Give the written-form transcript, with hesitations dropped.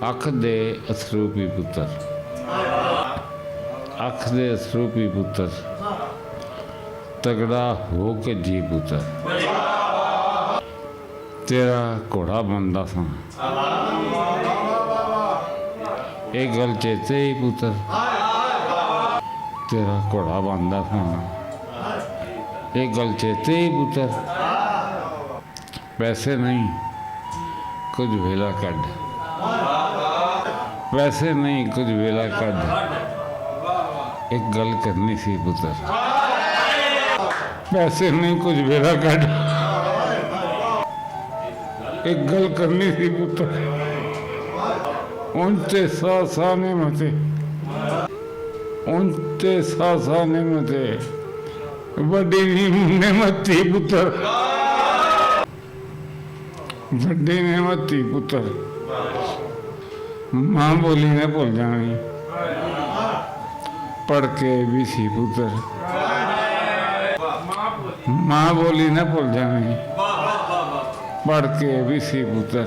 अख दे असरूपी पुत्र, अख दे असरूपी पुत्र, तगड़ा हो के जी पुत्र, तेरा घोड़ा बनता सा एक गल चेते ही पुत्र, तेरा घोड़ा बनता था एक गल चेते ही पुत्र, पैसे नहीं कुछ वेला कढ़, पैसे नहीं कुछ वेला कढ़, एक गल करनी सी पुत्र, पैसे नहीं कुछ वेला कढ़, एक गल करनी सी पुत्र, उनते सा ने मते, उनते सा ने मते, बड़ी नेमत थी पुत्र, बड़ी नेमत थी पुत्र, मां बोली ने भुल जानी, पढ़ के भी सी पुत्र, मां बोली ने भुल जानी, पढ़ के भी सी पुत्र।